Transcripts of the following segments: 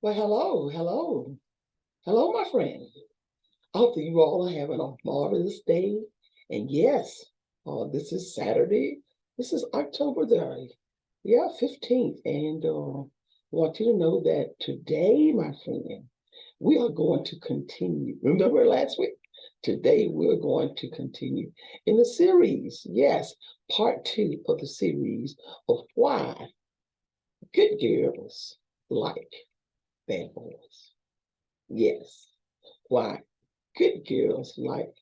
Well, hello, my friend. I hope that you all are having a marvelous day. And yes, this is Saturday. This is October the 15th. And I want you to know that today, my friend, we are going to continue. Remember last week? Today, we're going to continue in the series. Yes, part two of the series of why good girls like bad boys. Yes. Why good girls like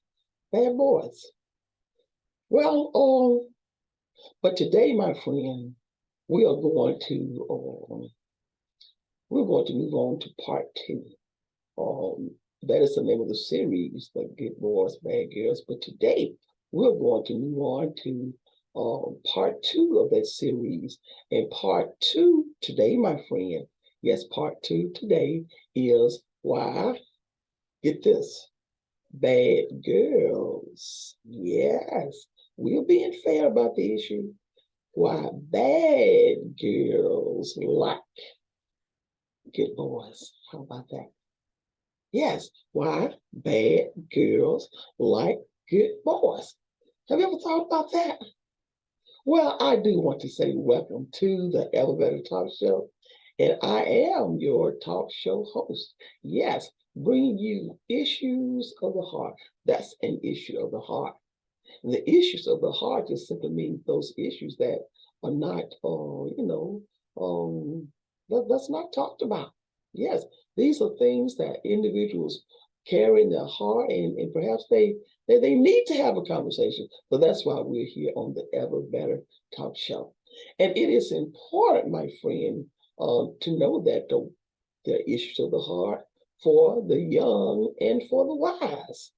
bad boys. Well, but today, my friend, we are going to we're going to move on to part two. That is the name of the series, the Good Boys, Bad Girls. But today, we're going to move on to part two of that series. And part two today, my friend, yes, part two today is why, get this, bad girls. Yes, we're being fair about the issue. Why bad girls like good boys. How about that? Yes, why bad girls like good boys. Have you ever thought about that? Well, I do want to say welcome to the Elevator Talk Show. And I am your talk show host. Yes, bringing you issues of the heart. That's an issue of the heart. And the issues of the heart just simply means those issues that are not, that's not talked about. Yes, these are things that individuals carry in their heart, and perhaps they need to have a conversation. So that's why we're here on the Ever Better Talk Show. And it is important, my friend, to know that the issues of the heart for the young and for the wise.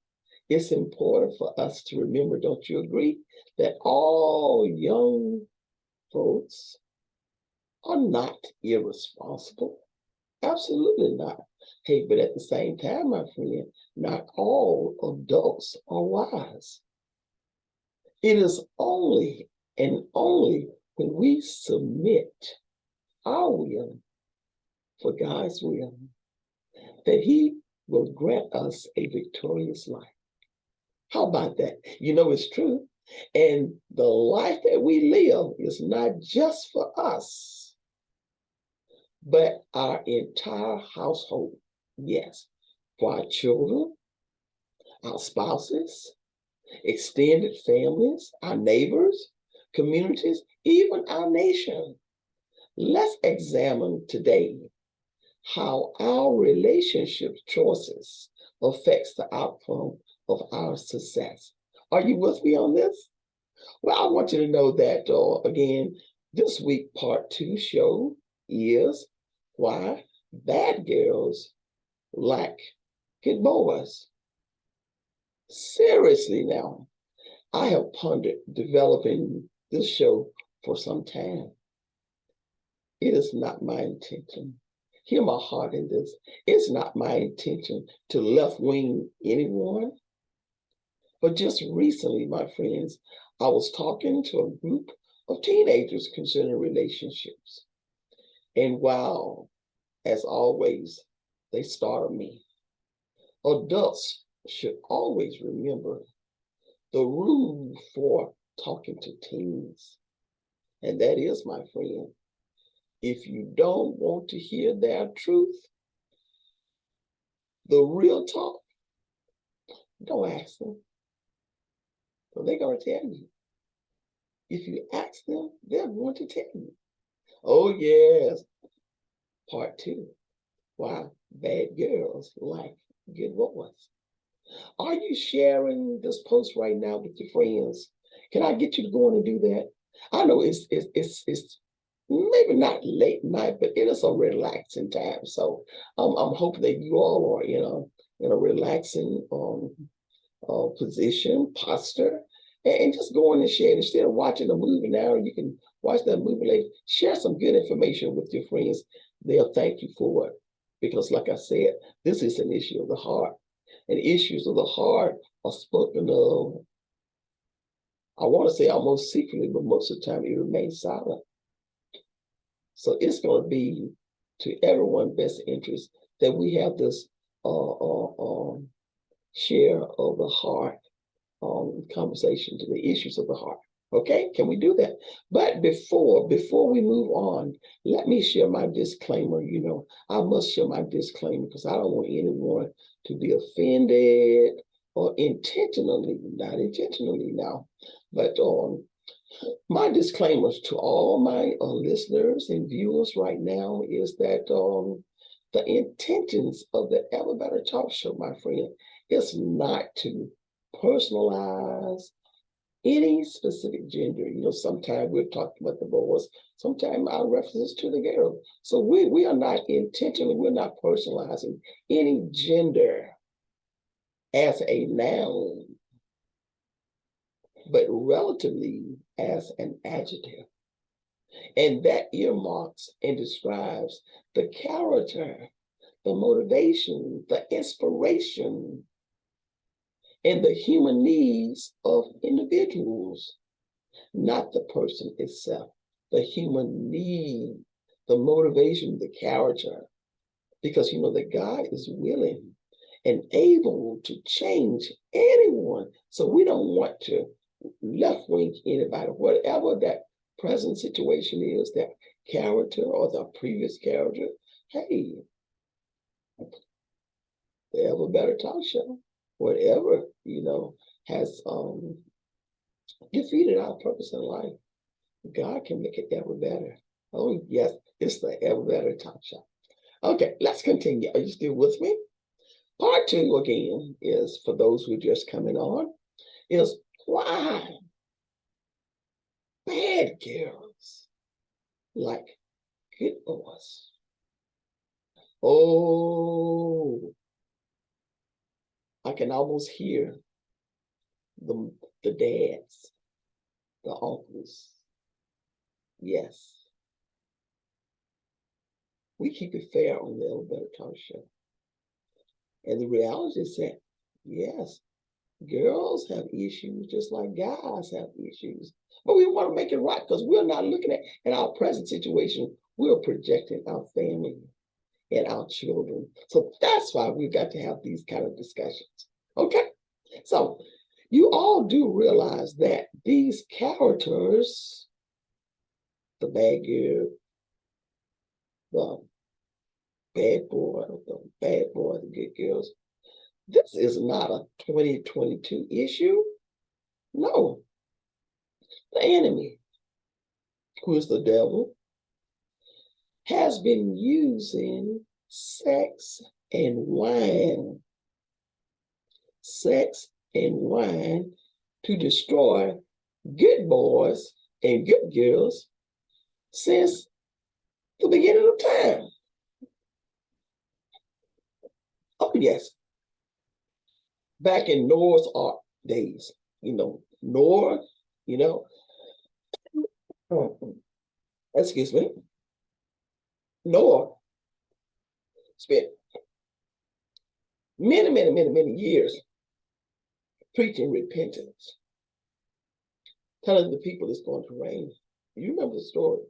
It's important for us to remember, don't you agree, that all young folks are not irresponsible. Absolutely not. Hey, but at the same time, my friend, not all adults are wise. It is only and only when we submit our will for God's will that He will grant us a victorious life. How about that? You know, it's true. And the life that we live is not just for us, but our entire household. Yes, for our children, our spouses, extended families, our neighbors, communities, even our nation. Let's examine today how our relationship choices affects the outcome of our success. Are you with me on this? Well, I want you to know that, again, this week, part two show is why bad girls like good boys. Seriously now, I have pondered developing this show for some time. It is not my intention. Hear my heart in this. It's not my intention to left wing anyone. But just recently, my friends, I was talking to a group of teenagers concerning relationships. And wow, as always, they startled me. Adults should always remember the rule for talking to teens. And that is, my friend, if you don't want to hear their truth, the real talk, don't ask them. So they're going to tell you. If you ask them, they're going to tell you. Oh, yes. Part two. Why bad girls like good boys. Are you sharing this post right now with your friends? Can I get you to go on and do that? I know it's maybe not late night, but it is a relaxing time. So I'm hoping that you all are in a relaxing position, posture, and just go on and share it. Instead of watching a movie now, you can watch that movie later. Share some good information with your friends. They'll thank you for it. Because, like I said, this is an issue of the heart. And issues of the heart are spoken of, I want to say almost secretly, but most of the time it remains silent. So it's going to be to everyone's best interest that we have this share of the heart conversation to the issues of the heart. Okay, can we do that? But before we move on, let me share my disclaimer. You know, I must share my disclaimer because I don't want anyone to be offended or intentionally, not intentionally now, but my disclaimers to all my listeners and viewers right now is that the intentions of the Ever Better Talk Show, my friend, is not to personalize any specific gender. You know, sometimes we're talking about the boys, sometimes our references to the girl. So we are not intentionally, we're not personalizing any gender as a noun, but relatively as an adjective. And that earmarks and describes the character, the motivation, the inspiration, and the human needs of individuals, not the person itself. The human need, the motivation, the character, because you know that God is willing and able to change anyone. So we don't want to left wing anybody, whatever that present situation is, that character or the previous character. Hey, the Ever Better Talk Show, whatever, you know, has defeated our purpose in life, God can make it ever better. Oh, yes, it's the Ever Better Talk Show. Okay, let's continue. Are you still with me? Part two, again, is for those who are just coming on, is why bad girls like good boys. Oh, I can almost hear the dads, the uncles. Yes. We keep it fair on the Ever Better Talk Show. And the reality is that, yes, girls have issues just like guys have issues. But we want to make it right because we're not looking at our present situation. We're projecting our family and our children. So that's why we've got to have these kind of discussions. Okay? So you all do realize that these characters, the bad girl, the bad boy, the good girls, this is not a 2022 issue. No. The enemy, who is the devil, has been using sex and wine to destroy good boys and good girls since the beginning of time. Oh, yes. Back in Noah's Ark days, you know, Noah, you know, excuse me, Noah spent many years preaching repentance, telling the people it's going to rain. You remember the story.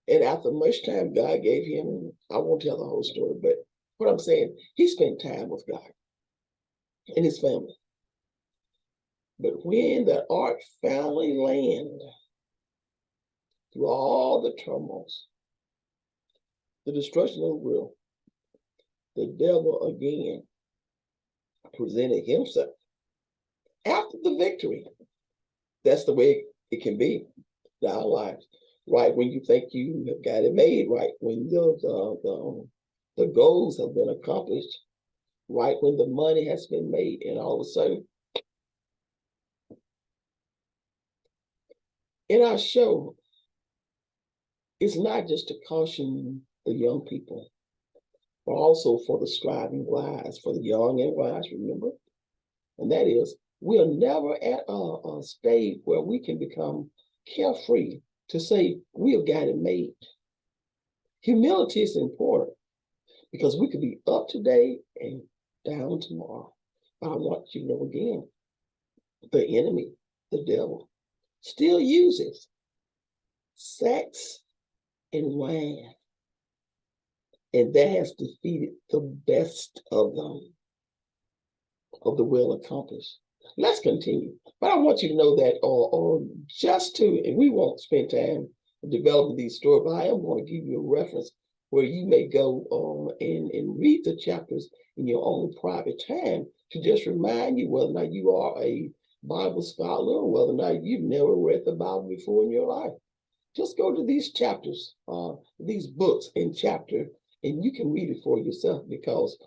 And after much time, God gave him, I won't tell the whole story, but what I'm saying, he spent time with God and his family. But when the ark finally landed, through all the turmoils, the destruction of the world, the devil again presented himself after the victory. That's the way it can be in our lives. Right when you think you have got it made, right when the goals have been accomplished, right when the money has been made, and all of a sudden, in our show, it's not just to caution the young people, but also for the striving wise, for the young and wise, remember? And that is, we are never at a stage where we can become carefree to say we have got it made. Humility is important because we could be up today and down tomorrow. But I want you to know again, the enemy, the devil, still uses sex and wine. And that has defeated the best of them, of the well accomplished. Let's continue. But I want you to know that, just to, and we won't spend time developing these stories, but I am going to give you a reference where you may go and read the chapters in your own private time to just remind you whether or not you are a Bible scholar or whether or not you've never read the Bible before in your life. Just go to these chapters, these books in chapter, and you can read it for yourself because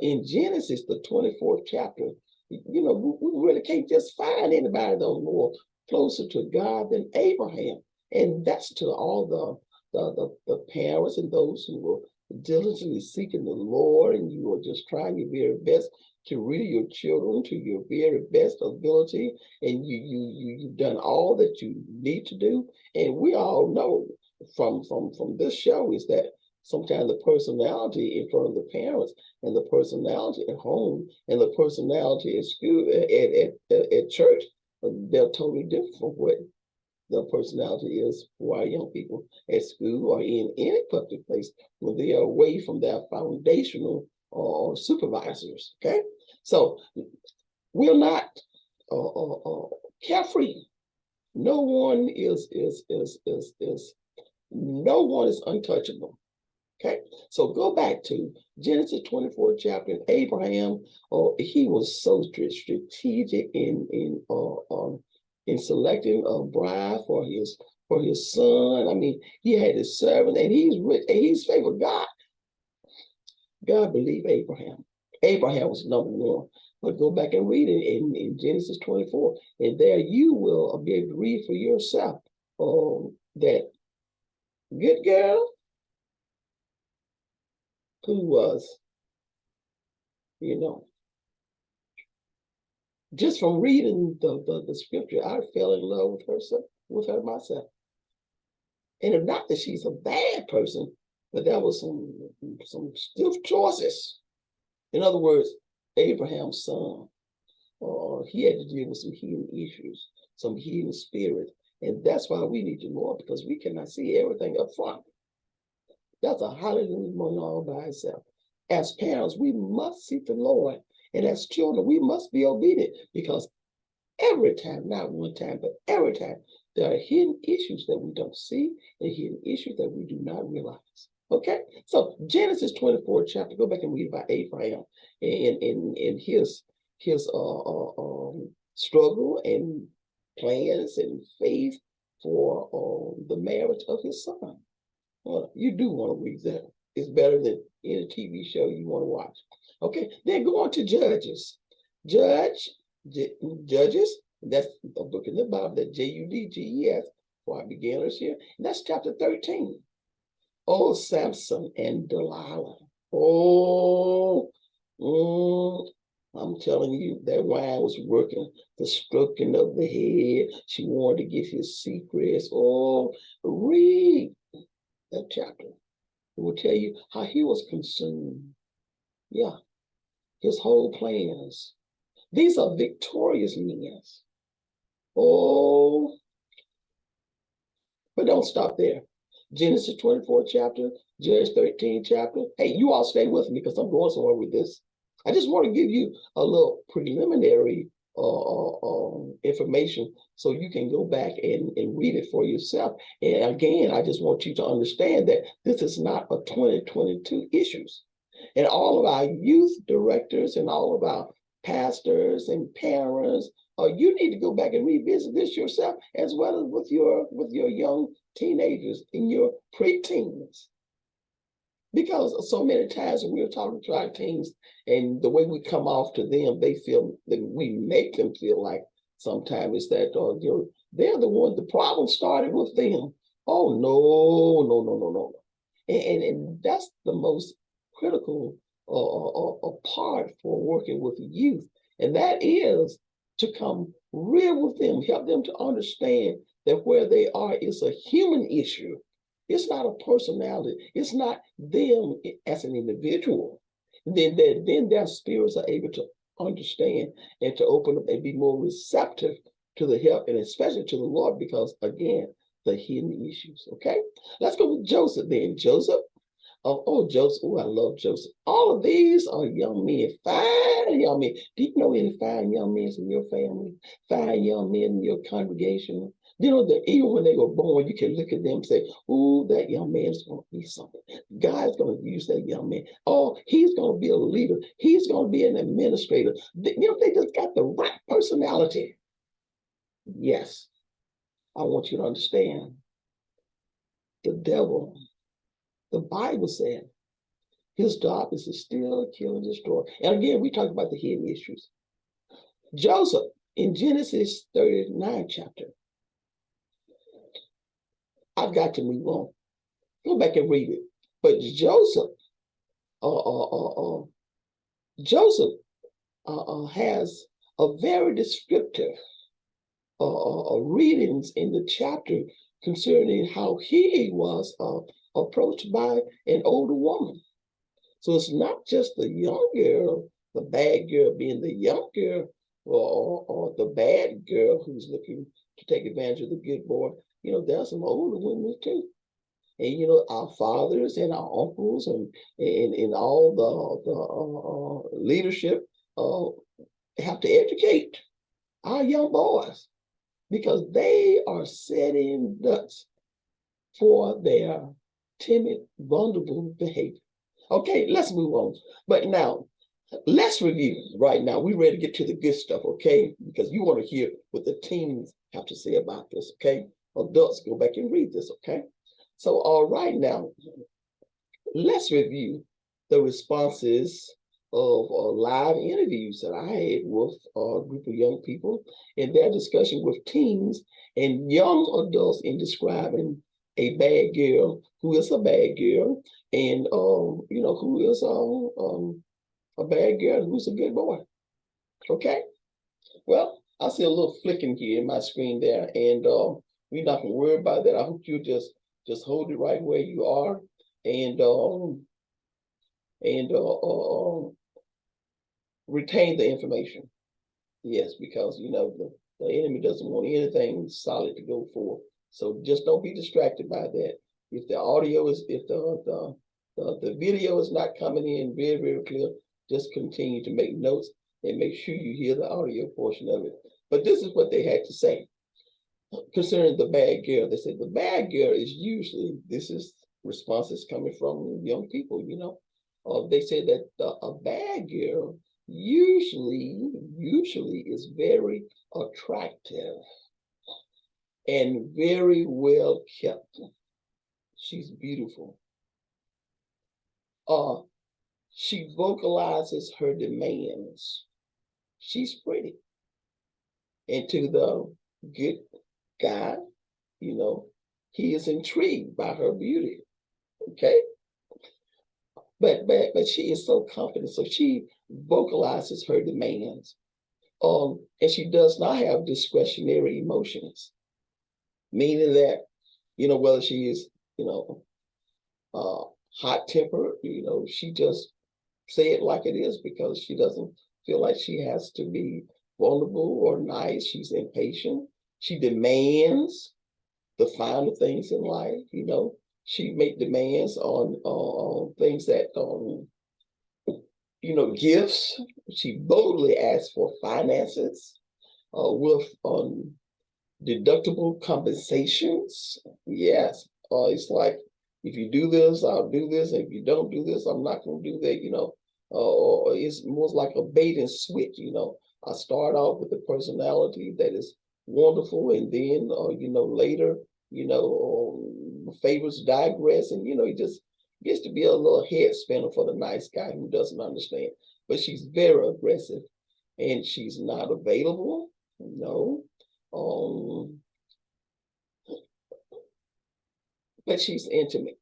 in Genesis, the 24th chapter, we really can't just find anybody that's more closer to God than Abraham. And that's to all the parents and those who were diligently seeking the Lord, and you are just trying your very best to rear your children to your very best ability, and you've done all that you need to do. And we all know from this show is that sometimes the personality in front of the parents and the personality at home and the personality at school, at church, they're totally different from what the personality is for our young people at school or in any public place when they are away from their foundational supervisors. Okay, so we're not carefree. No one is no one is untouchable. Okay, so go back to Genesis 24 chapter. And Abraham, he was so strategic in selecting a bride for his son. I mean, he had his servant, and he's rich, and he's favored God. God believed Abraham. Abraham was number one. But go back and read it in Genesis 24, and there you will be able to read for yourself that good girl who was, just from reading the scripture, I fell in love with her myself. And not that she's a bad person, but there was some stiff choices. In other words, Abraham's son, he had to deal with some hidden issues, some hidden spirit. And that's why we need the Lord, because we cannot see everything up front. That's a hallelujah moment all by itself. As parents, we must seek the Lord. And as children, we must be obedient, because every time, not one time, but every time, there are hidden issues that we don't see and hidden issues that we do not realize. Okay, so Genesis 24 chapter, go back and read about Abraham and his struggle and plans and faith for the marriage of his son. Well, you do want to read that. It's better than any TV show you want to watch. Okay, then go on to Judges. Judges, that's a book in the Bible, that Judges, for our beginners here. And that's chapter 13. Oh, Samson and Delilah. I'm telling you, that wine was working, the stroking of the head. She wanted to get his secrets. Read that chapter. It will tell you how he was consumed. Yeah, his whole plans. These are victorious men. But don't stop there. Genesis 24 chapter, Judges 13 chapter. Hey, you all stay with me because I'm going somewhere with this. I just want to give you a little preliminary information so you can go back and read it for yourself. And again, I just want you to understand that this is not a 2022 issues. And all of our youth directors and all of our pastors and parents, you need to go back and revisit this yourself, as well as with your young teenagers and your preteens. Because so many times when we're talking to our teens and the way we come off to them, they feel that we make them feel like sometimes it's that they're the one, the problem started with them. Oh, no. And that's the most critical part for working with youth. And that is to come real with them, help them to understand that where they are is a human issue. It's not a personality. It's not them as an individual. Then their spirits are able to understand and to open up and be more receptive to the help, and especially to the Lord, because again, the hidden issues. Okay, let's go with Joseph then. Joseph. Joseph. Oh, I love Joseph. All of these are young men, fine young men. Do you know any fine young men in your family? Fine young men in your congregation? You know that even when they were born, you can look at them and say, "Oh, that young man is going to be something. God's going to use that young man. Oh, he's going to be a leader. He's going to be an administrator." They just got the right personality. Yes, I want you to understand the devil. The Bible said his job is to steal, kill, and destroy. And again, we talk about the hidden issues. Joseph, in Genesis 39 chapter, I've got to move on. Go back and read it. But Joseph has a very descriptive readings in the chapter concerning how he was approached by an older woman. So it's not just the young girl, the bad girl being the young girl, or the bad girl who's looking to take advantage of the good boy. There are some older women too. And our fathers and our uncles and all the leadership have to educate our young boys because they are setting nuts for their timid, vulnerable behavior. Okay, let's move on. But now, let's review right now. We're ready to get to the good stuff, okay? Because you want to hear what the teens have to say about this, okay? Adults, go back and read this, okay? So, right now, let's review the responses of live interviews that I had with a group of young people in their discussion with teens and young adults in describing a bad girl who is a bad girl and who is a bad girl who's a good boy. Okay, well, I see a little flicking here in my screen there, and we're not gonna worry about that. I hope you just hold it right where you are and retain the information. Yes, because the enemy doesn't want anything solid to go for. So just don't be distracted by that. If the video is not coming in very, very clear, just continue to make notes and make sure you hear the audio portion of it. But this is what they had to say concerning the bad girl. They said the bad girl is usually, this is responses coming from young people, they say that a bad girl usually is very attractive and very well kept. She's beautiful. She vocalizes her demands. She's pretty. And to the good guy, he is intrigued by her beauty. Okay? But she is so confident. So she vocalizes her demands. And she does not have discretionary emotions, meaning that, whether she is, hot tempered, she just say it like it is because she doesn't feel like she has to be vulnerable or nice. She's impatient. She demands the finer things in life, She make demands on things that gifts. She boldly asks for finances with deductible compensations. Yes, it's like if you do this, I'll do this. If you don't do this, I'm not going to do that. It's more like a bait and switch. I start off with a personality that is wonderful, and then later, favors digress, and it just gets to be a little head spinner for the nice guy who doesn't understand. But she's very aggressive, and she's not available. No. But she's intimate.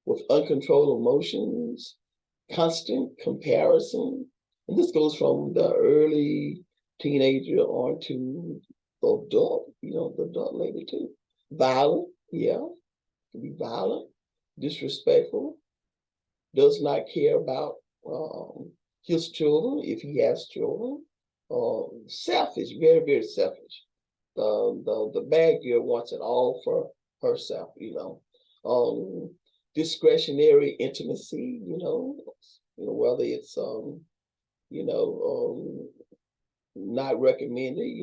With uncontrolled emotions, constant comparison. And this goes from the early teenager on to the adult, the adult later too. Violent, yeah, can be violent, disrespectful, does not care about his children if he has children. Selfish, very, very selfish. the bad girl wants it all for herself, discretionary intimacy, whether it's you know, not recommended,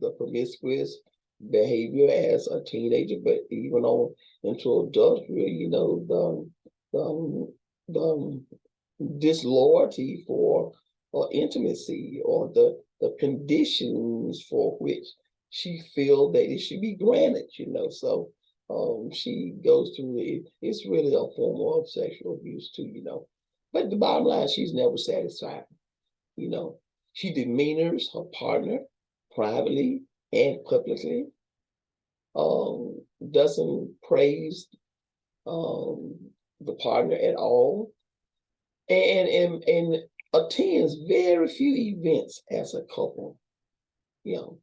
the promiscuous behavior as a teenager, but even on into adulthood, the, the disloyalty for intimacy or the conditions for which she feel that it should be granted, So she goes through it. It's really a form of sexual abuse too, But the bottom line, she's never satisfied, you know. She demeanors her partner privately and publicly, doesn't praise um, the partner at all, and attends very few events as a couple. You know,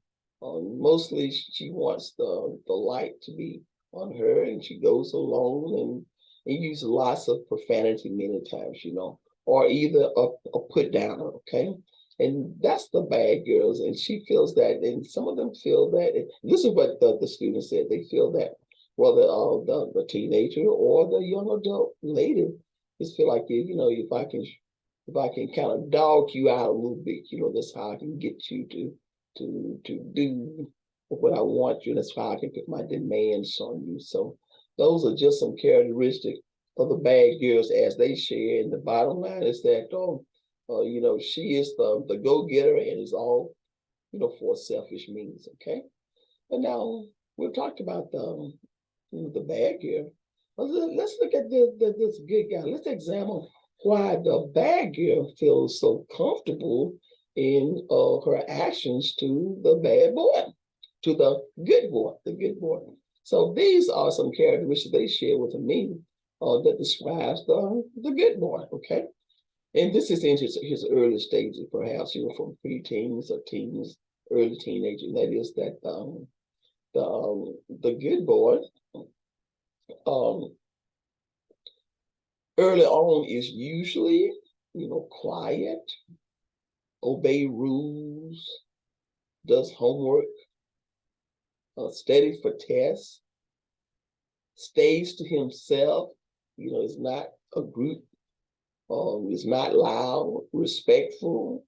mostly she wants the light to be on her, and she goes alone and uses lots of profanity many times, or either a put downer. Okay. And that's the bad girls, and she feels that, and some of them feel that. And this is what the students said. They feel that whether the teenager or the young adult lady just feel like, if I can kind of dog you out a little bit, that's how I can get you to do what I want you. That's how I can put my demands on you. So those are just some characteristics of the bad girls as they share. And the bottom line is that, she is the go-getter, and is all, for selfish means. Okay. But now we've talked about the bad girl. Let's look at this good guy. Let's examine why the bad girl feels so comfortable in her actions to the bad boy, to the good boy. So these are some characteristics they share with me that describes the good boy. Okay. And this is in his early stages, perhaps, from preteens or teens, early teenager. That is that the good boy um, early on is usually, quiet, obey rules, does homework, studies for tests, stays to himself, is not a group, is not loud, respectful,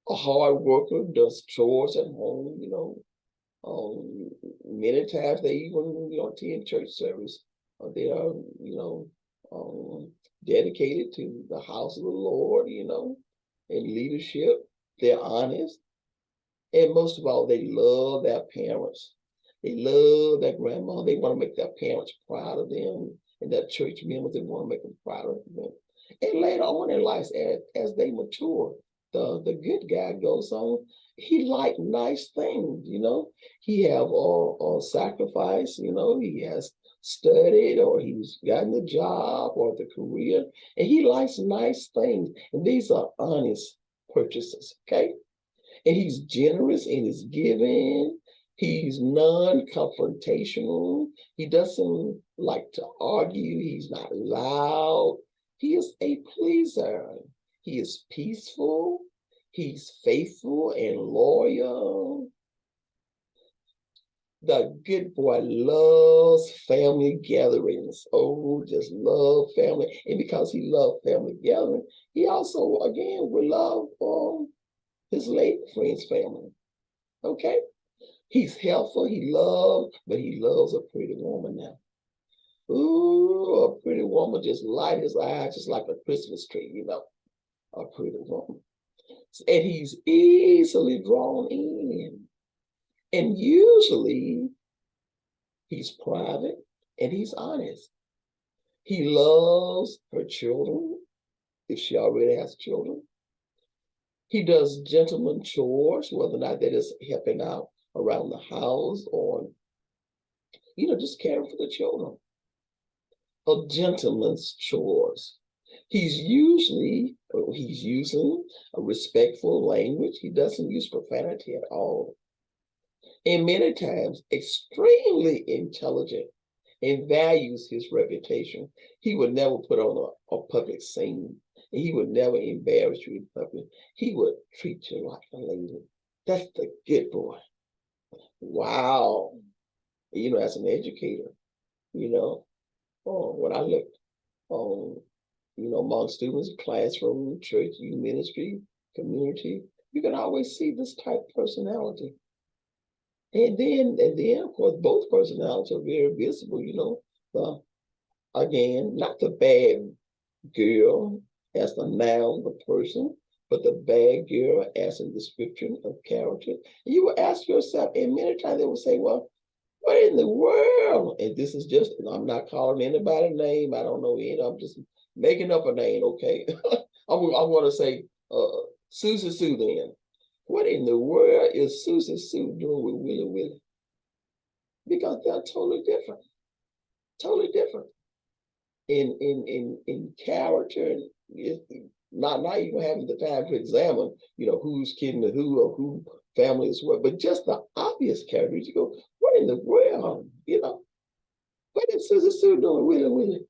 a hard worker, does chores at home, many times they even, attend church service. They are, dedicated to the house of the Lord, and leadership. They're honest. And most of all, they love their parents. They love their grandma. They want to make their parents proud of them. And their church members, they want to make them proud of them. And later on in life, as they mature, the good guy goes on. He liked nice things, He have all sacrifice, He has studied, or he's gotten a job or the career, and he likes nice things. And these are honest purchases, okay? And he's generous in his giving. He's non-confrontational. He doesn't like to argue. He's not loud. He is a pleaser. He is peaceful. He's faithful and loyal. The good boy loves family gatherings. Oh, just love family. And because he loves family gathering, he also, again, will love his late friend's family. Okay? He's helpful, but he loves a pretty woman now. Ooh, a pretty woman just light his eyes just like a Christmas tree, a pretty woman. And he's easily drawn in. And usually he's private and he's honest. He loves her children, if she already has children. He does gentleman chores, whether or not that is helping out around the house or, just caring for the children. A gentleman's chores. He's using a respectful language. He doesn't use profanity at all. And many times extremely intelligent and values his reputation. He would never put on a public scene. And he would never embarrass you in public. He would treat you like a lady. That's the good boy. Wow. As an educator, when I looked among students, classroom, church, youth ministry, community, you can always see this type of personality. And then, of course, both personalities are very visible, again, not the bad girl as the noun, the person, but the bad girl as a description of character. You will ask yourself, and many times they will say, well, what in the world? And this is just, I'm not calling anybody name. I don't know any. I'm just making up a name, okay? I want to say Susie Sue then. What in the world is Susie Sue doing with Willie Willie? Because they're totally different. Totally different. In character, not even having the time to examine, who's kidding to who or who family is what, but just the obvious characters. You go, what in the world? What is Susie Sue doing, Willie Willie?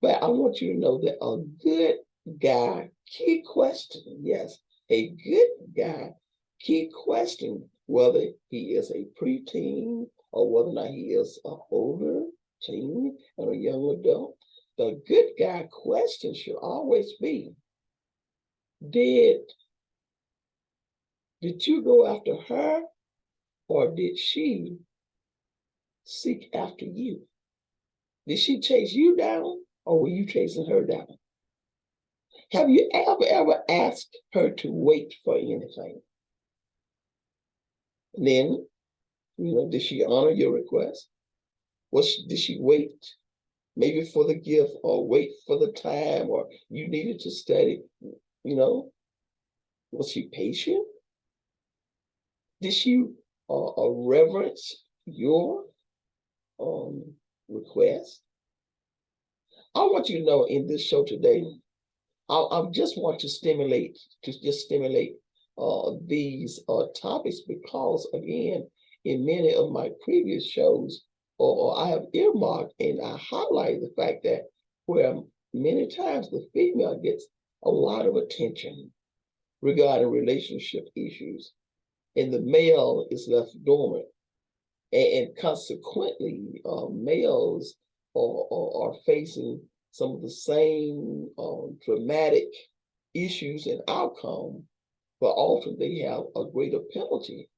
But I want you to know that a good guy, key question, yes, a good guy, key question, whether he is a preteen or whether or not he is an older teen and a young adult, the good guy question should always be, did you go after her or did she seek after you? Did she chase you down or were you chasing her down? Have you ever asked her to wait for anything? And then, did she honor your request? Did she wait maybe for the gift or wait for the time or you needed to study? Was she patient? Did she reverence your request? I want you to know in this show today, I just want to stimulate these topics because, again, in many of my previous shows, or I have earmarked and I highlight the fact that where many times the female gets a lot of attention regarding relationship issues, and the male is left dormant. And consequently, males are facing some of the same dramatic issues and outcome, but often they have a greater penalty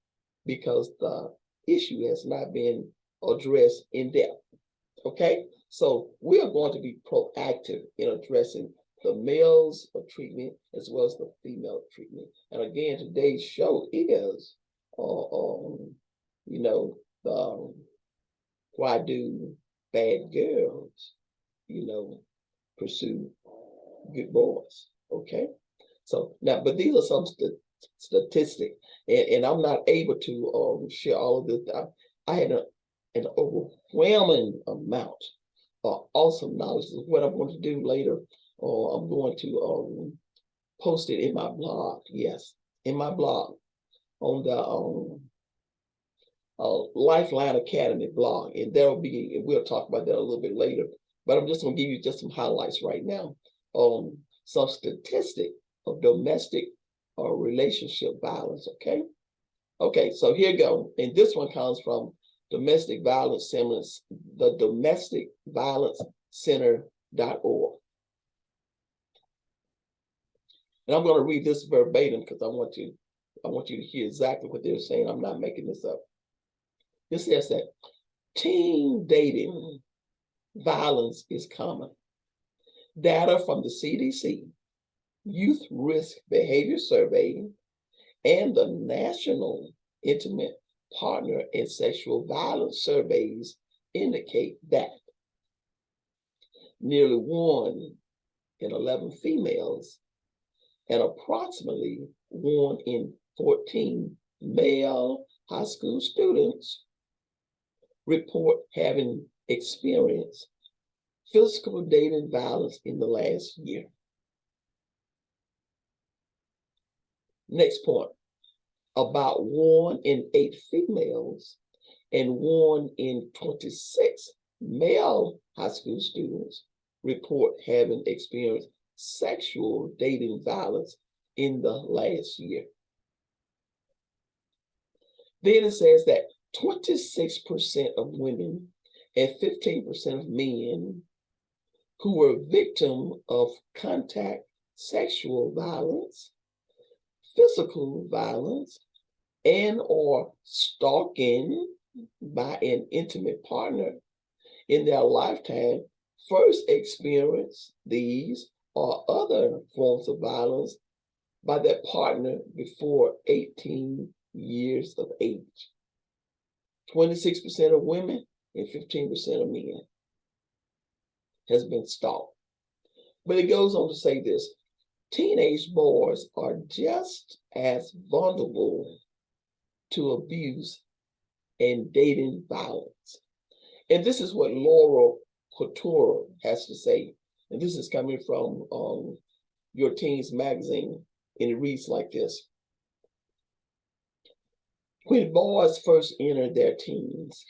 because the issue has not been addressed in depth. Okay, so we are going to be proactive in addressing the male's treatment as well as the female treatment. And again, today's show is, why do bad girls, pursue good boys? Okay, so now, but these are some statistics, and I'm not able to share all of this. I had an overwhelming amount of awesome knowledge. This is what I'm going to do later. I'm going to post it in my blog. Yes, in my blog on the LIFEline Academy blog, and we'll talk about that a little bit later. But I'm just going to give you just some highlights right now. Some statistic of domestic or relationship violence. Okay. So here you go, and this one comes from Domestic Violence Centers, the Domestic Violence Center.org. And I'm going to read this verbatim because I want you to hear exactly what they're saying. I'm not making this up. This says that teen dating violence is common. Data from the CDC, Youth Risk Behavior Survey, and the National Intimate Partner and Sexual Violence Surveys indicate that nearly 1 in 11 females and approximately 1 in 14 male high school students report having experienced physical dating violence in the last year. Next point, about 1 in 8 females and 1 in 26 male high school students report having experienced sexual dating violence in the last year. Then it says that 26% of women and 15% of men who were victim of contact sexual violence, physical violence, and or stalking by an intimate partner in their lifetime first experience these or other forms of violence by their partner before 18 years of age. 26% of women and 15% of men has been stalked. But it goes on to say this: teenage boys are just as vulnerable to abuse and dating violence. And this is what Laura Couture has to say. And this is coming from Your Teens magazine. And it reads like this: when boys first enter their teens,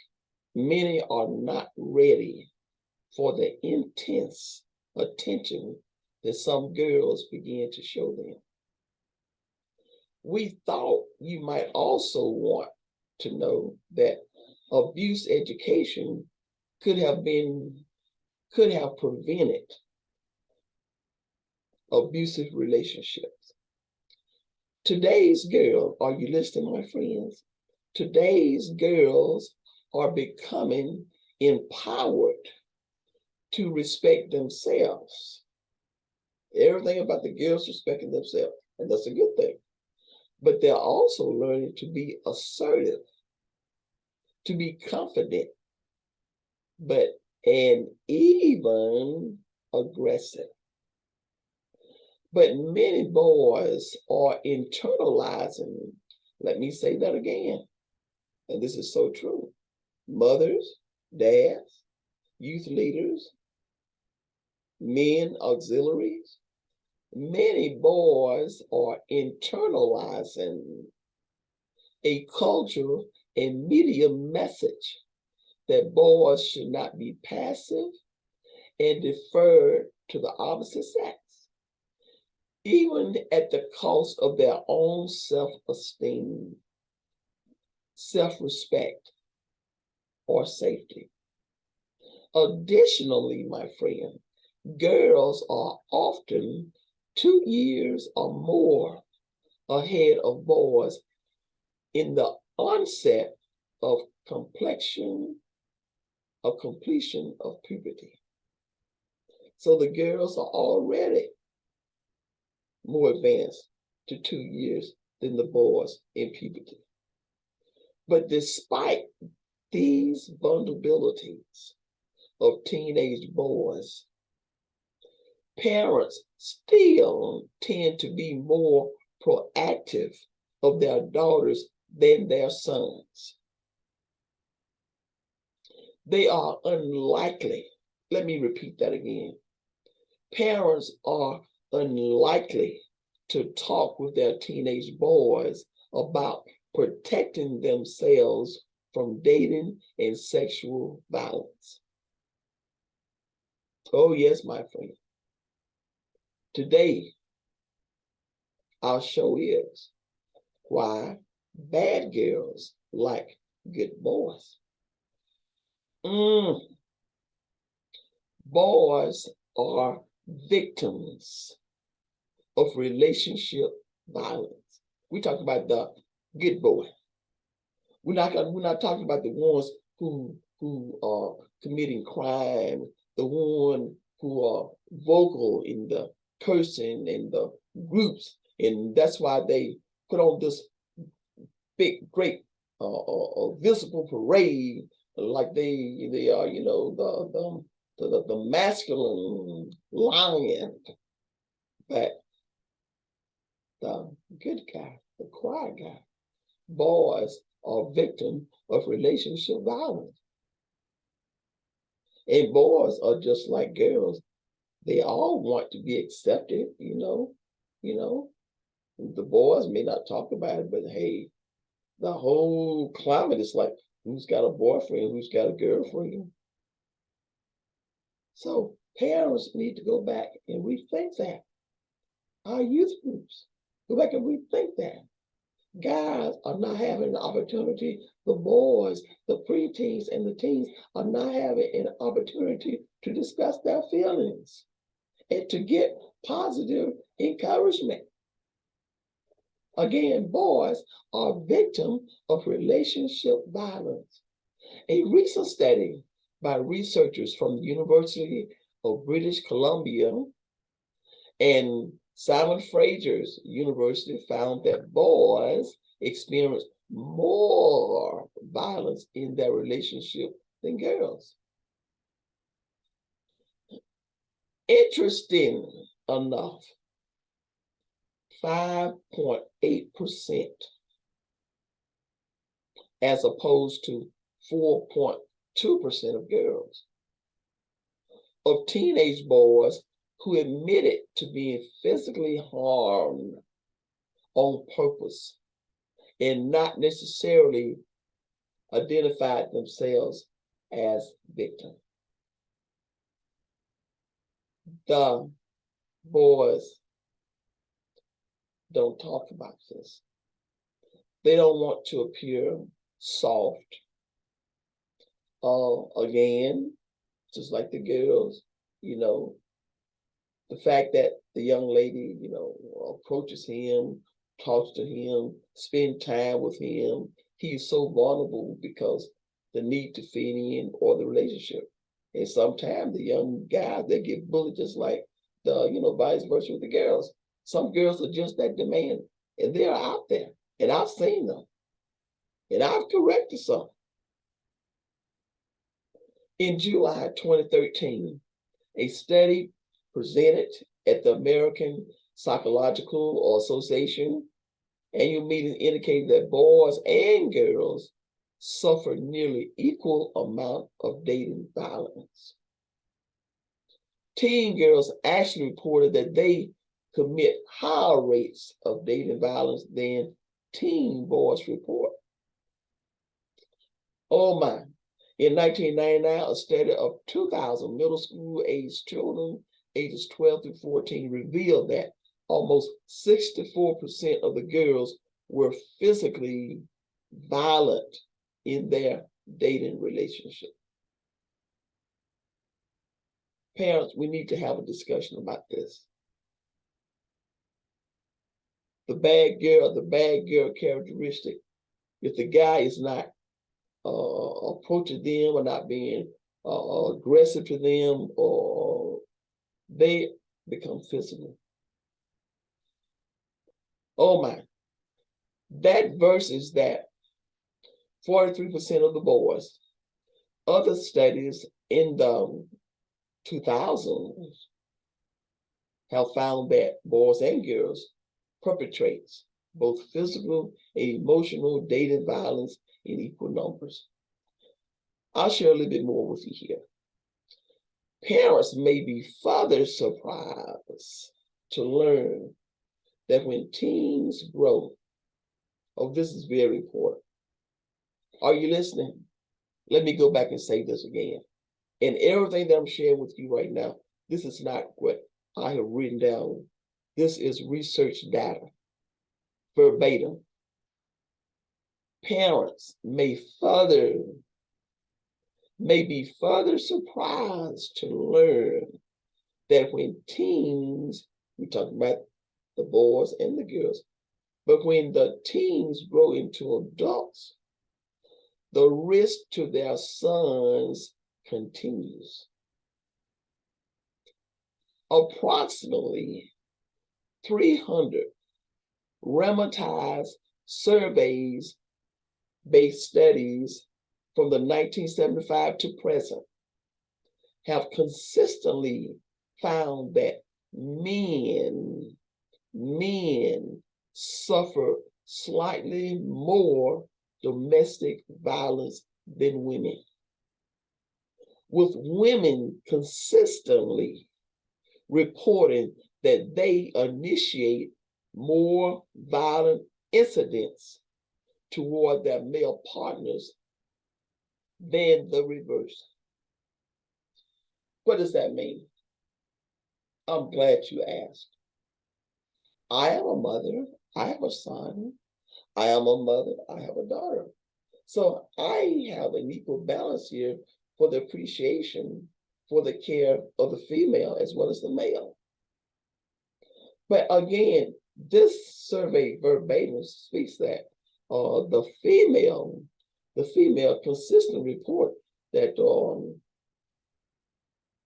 many are not ready for the intense attention that some girls begin to show them. We thought you might also want to know that abuse education could have prevented abusive relationships. Today's girl, are you listening, my friends? Today's girls are becoming empowered to respect themselves. Everything about the girls respecting themselves, and that's a good thing. But they're also learning to be assertive, to be confident, and even aggressive. But many boys are internalizing, let me say that again, and this is so true. Mothers, dads, youth leaders, men auxiliaries, many boys are internalizing a cultural and media message that boys should not be passive and defer to the opposite sex, even at the cost of their own self-esteem, self-respect, or safety. Additionally, my friend, girls are often 2 years or more ahead of boys in the onset of completion of puberty. So the girls are already more advanced to 2 years than the boys in puberty. But despite these vulnerabilities of teenage boys, parents still tend to be more proactive of their daughters than their sons. They are unlikely, let me repeat that again. Parents are unlikely to talk with their teenage boys about protecting themselves from dating and sexual violence. Oh, yes, my friend. Today, our show is why bad girls like good boys. Boys are victims of relationship violence. We talk about the good boy. We're not talking about the ones who are committing crime, the one who are vocal in the person and the groups, and that's why they put on this big, great, visible parade, like they are, the masculine lion, but the good guy, the quiet guy, boys are victims of relationship violence. And boys are just like girls. They all want to be accepted, The boys may not talk about it, but hey, the whole climate is like, who's got a boyfriend, who's got a girlfriend. So parents need to go back and rethink that. Our youth groups, go back and rethink that. Guys are not having an opportunity. The boys, the preteens, and the teens are not having an opportunity to discuss their feelings and to get positive encouragement. Again, boys are victims of relationship violence. A recent study by researchers from the University of British Columbia and Simon Fraser's university found that boys experience more violence in their relationship than girls. Interesting enough, 5.8% as opposed to 4.2% of girls. Of teenage boys who admitted to being physically harmed on purpose and not necessarily identified themselves as victims. The boys don't talk about this. They don't want to appear soft. Again, just like the girls, the fact that the young lady, approaches him, talks to him, spend time with him, he's so vulnerable because the need to fit in or the relationship. And sometimes the young guys, they get bullied just like vice versa with the girls. Some girls are just that demanding, and they're out there, and I've seen them, and I've corrected some. In July 2013, a study presented at the American Psychological Association annual meeting indicated that boys and girls suffer nearly equal amount of dating violence. Teen girls actually reported that they commit higher rates of dating violence than teen boys report. Oh my. In 1999, a study of 2,000 middle school age children ages 12 through 14 revealed that almost 64% of the girls were physically violent in their dating relationship. Parents, we need to have a discussion about this. The bad girl characteristic. If the guy is not approaching them or not being aggressive to them, or they become physical. Oh my. That versus that 43% of the boys. Other studies in the 2000s have found that boys and girls perpetrates both physical and emotional dating violence in equal numbers. I'll share a little bit more with you here. Parents may be further surprised to learn that when teens grow, this is very important. Are you listening? Let me go back and say this again. And everything that I'm sharing with you right now, this is not what I have written down. This is research data, verbatim. Parents may be further surprised to learn that when teens, we talk about the boys and the girls, but when the teens grow into adults, the risk to their sons continues. Approximately 300 randomized surveys-based studies from the 1975 to present have consistently found that men suffer slightly more domestic violence than women, with women consistently reporting that they initiate more violent incidents toward their male partners than the reverse. What does that mean? I'm glad you asked. I am a mother. I have a son. I am a mother, I have a daughter. So I have an equal balance here for the appreciation for the care of the female as well as the male. But again, this survey verbatim speaks that the female consistently report that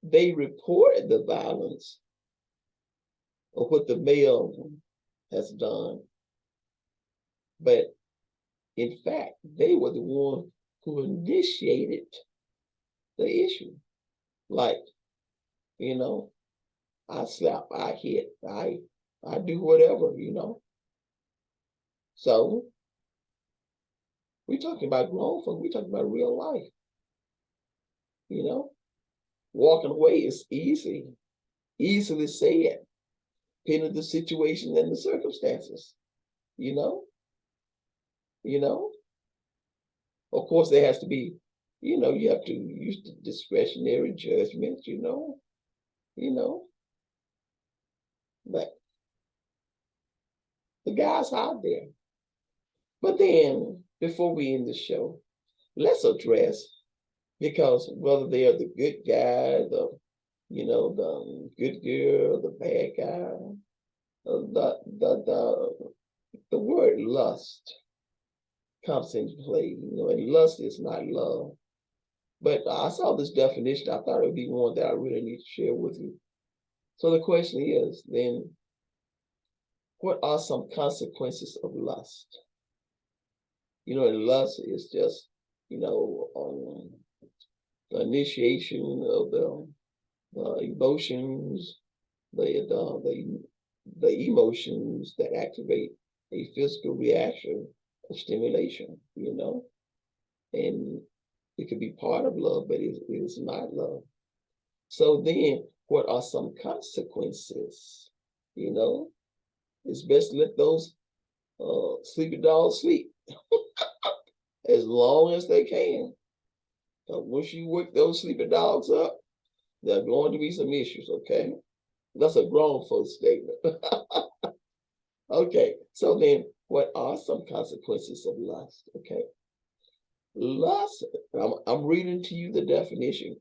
they reported the violence of what the male has done, but in fact, they were the one who initiated the issue. Like, you know, I slap, I hit, I do whatever, you know. So we're talking about grown folk, we're talking about real life, you know. Walking away is easily said, depending on the situation and the circumstances, you know. You know, of course, there has to be, you have to use the discretionary judgment, you know, but the guy's out there. But then, before we end the show, let's address, because whether they are the good guy, the good girl, the bad guy, the word lust comes into play, and lust is not love. But I saw this definition. I thought it would be one that I really need to share with you. So the question is then, what are some consequences of lust? And lust is just, the initiation of the emotions, the emotions that activate a physical reaction of stimulation, and it could be part of love, but it is not love. So then, what are some consequences? It's best to let those sleepy dogs sleep as long as they can. But once you wake those sleepy dogs up, there are going to be some issues, okay? That's a grown folks statement. Okay, so then what are some consequences of lust? Okay. Lust, I'm reading to you the definition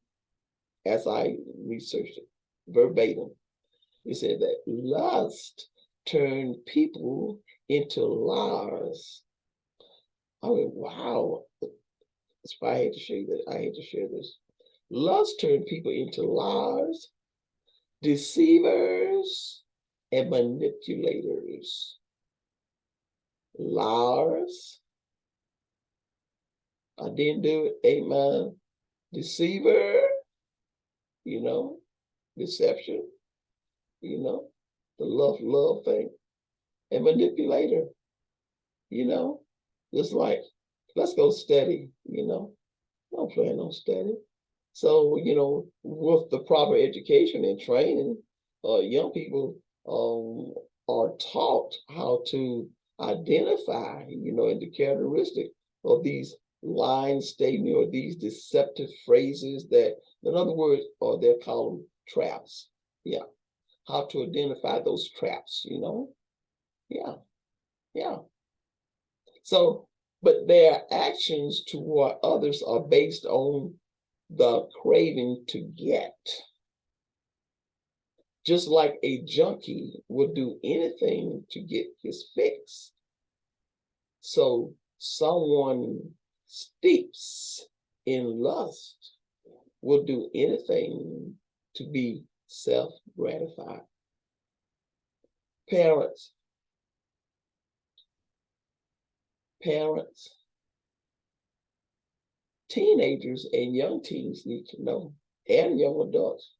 as I researched it verbatim. It said that lust turned people into liars. I mean, wow. That's why I had to share that. I had to share this. Lust turned people into liars, deceivers, and manipulators. Liars. I didn't do it. Amen. Deceiver, deception, the love thing, and manipulator, just like, let's go steady, don't plan on steady. So, with the proper education and training, young people are taught how to identify, and the characteristic of these line statement or these deceptive phrases that, in other words, or they're called traps. Yeah. How to identify those traps, Yeah. Yeah. So, but their actions toward others are based on the craving to get. Just like a junkie would do anything to get his fix. So someone steeps in lust will do anything to be self-gratified. Parents, teenagers and young teens need to know, and young adults,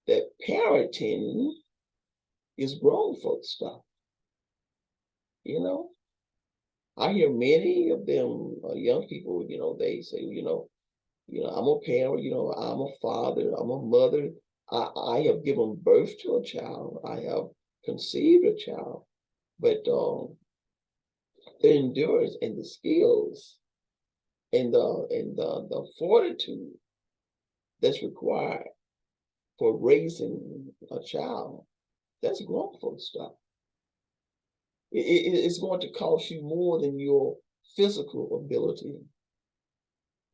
that parenting is grown folks stuff. I hear many of them young people, they say, I'm a parent, I'm a father, I'm a mother. I have given birth to a child. I have conceived a child. But the endurance and the skills and the fortitude that's required for raising a child, that's grown folks stuff. It's going to cost you more than your physical ability.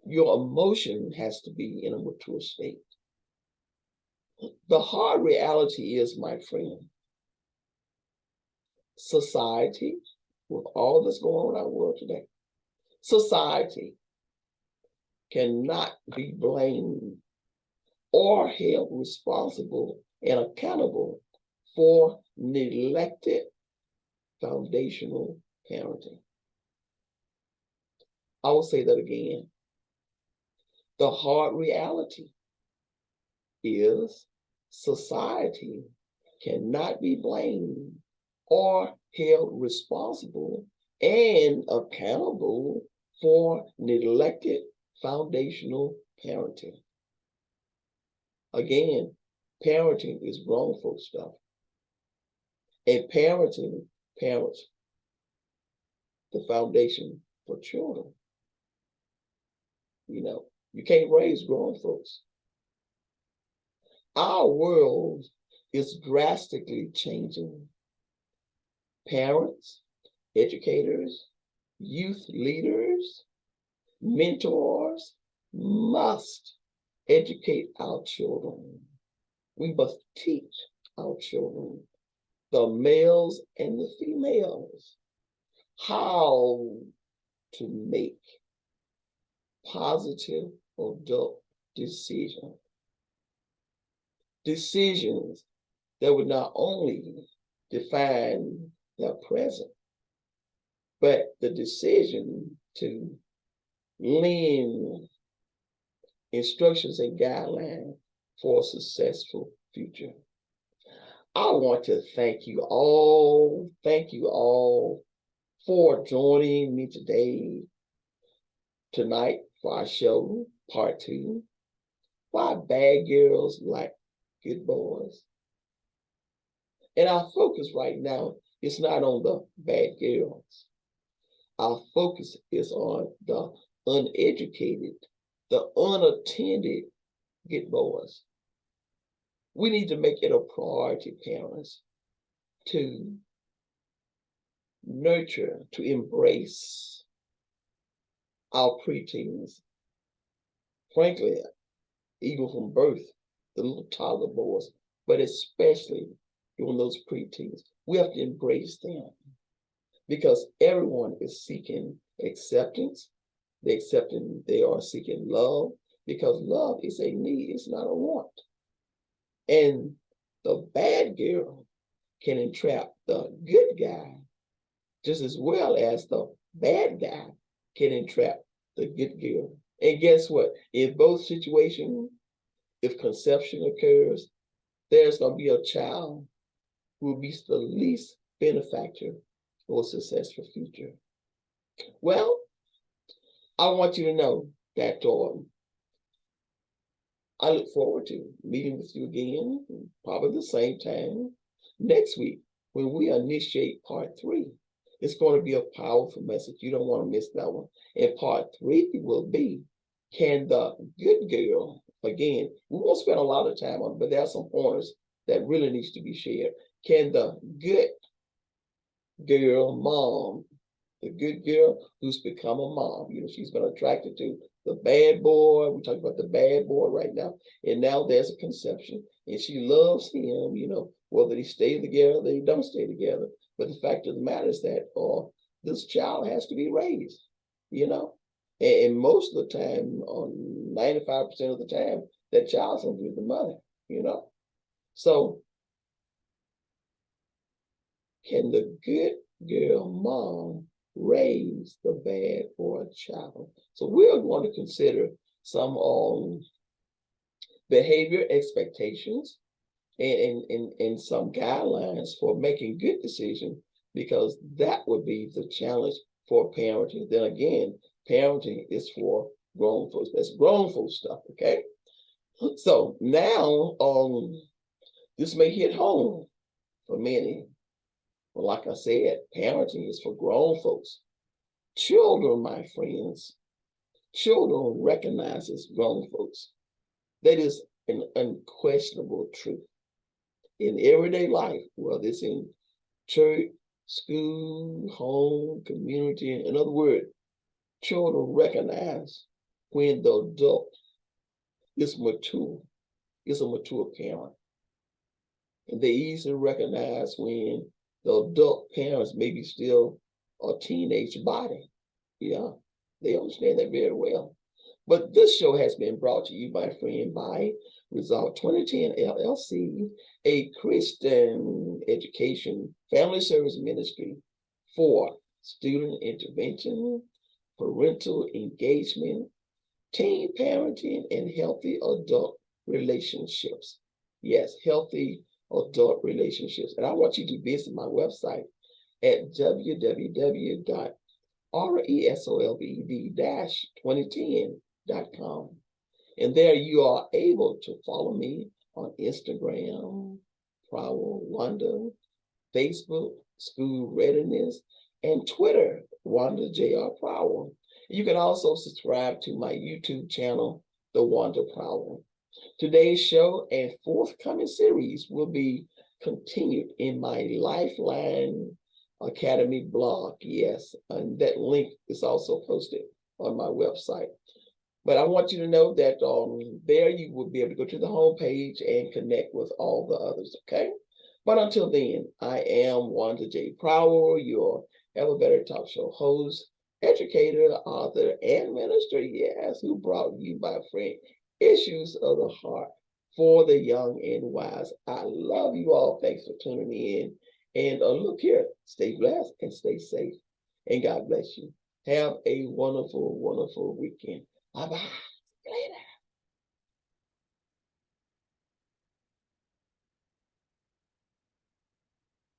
Your emotion has to be in a mature state. The hard reality is, my friend, society, with all that's going on in our world today, society cannot be blamed or held responsible and accountable for neglected foundational parenting. I will say that again. The hard reality is society cannot be blamed or held responsible and accountable for neglected foundational parenting. Again, parenting is grown folk stuff. And parenting parents the foundation for children. You know, you can't raise grown folks. Our world is drastically changing. Parents, educators, youth leaders, mentors must educate our children. We must teach our children, the males and the females, how to make positive adult decisions. Decisions that would not only define their present, but the decision to lend instructions and guidelines for a successful future. I want to thank you all for joining me tonight for our show, part 2. Why bad girls like good boys. And our focus right now is not on the bad girls. Our focus is on the uneducated, the unattended good boys. We need to make it a priority, parents, to nurture, to embrace our preteens. Frankly, even from birth, the little toddler boys, but especially during those preteens, we have to embrace them because everyone is seeking acceptance. They are seeking love because love is a need, it's not a want. And the bad girl can entrap the good guy just as well as the bad guy can entrap the good girl. And guess what? In both situations, if conception occurs, there's going to be a child who will be the least benefactor for a successful future. Well, I want you to know that I look forward to meeting with you again, probably the same time next week when we initiate part 3. It's going to be a powerful message. You don't want to miss that one. And part 3 will be, can the good girl, again, we won't spend a lot of time on it, but there are some pointers that really needs to be shared. Can the good girl mom, the good girl who's become a mom, she's been attracted to the bad boy. We're talking about the bad boy right now. And now there's a conception and she loves him, whether they stay together, they don't stay together. But the fact of the matter is that this child has to be raised, and most of the time, 95% of the time, that child's going to be with the mother, So can the good girl mom raise the bad boy child? So we're going to consider some behavior expectations and some guidelines for making good decisions, because that would be the challenge for parenting. Then again, parenting is for grown folks. That's grown folks stuff, okay? So now this may hit home for many. But like I said, parenting is for grown folks. Children, my friends, children recognizes grown folks. That is an unquestionable truth. In everyday life, whether it's in church, school, home, community. In other words, children recognize when the adult is mature, is a mature parent. And they easily recognize when the adult parents may be still a teenage body. Yeah, they understand that very well. But this show has been brought to you by a friend by Resolve 2010 LLC, a Christian education family service ministry for student intervention, parental engagement, teen parenting, and healthy adult relationships. Yes, healthy adult relationships. And I want you to visit my website at www.resolved-2010.com. And there you are able to follow me on Instagram, Prowl Wanda, Facebook, School Readiness, and Twitter, Wanda J.R. Prowl. You can also subscribe to my YouTube channel, The Wanda Prowl. Today's show and forthcoming series will be continued in my LIFEline Academy blog. Yes, and that link is also posted on my website. But I want you to know that there you will be able to go to the homepage and connect with all the others, okay? But until then, I am Wanda J. Prowl, your Ever Better Talk Show host, educator, author, and minister, yes, who brought you, my friend, issues of the heart for the young and wise. I love you all. Thanks for tuning in. And look here, stay blessed and stay safe. And God bless you. Have a wonderful, wonderful weekend. Bye-bye. Later.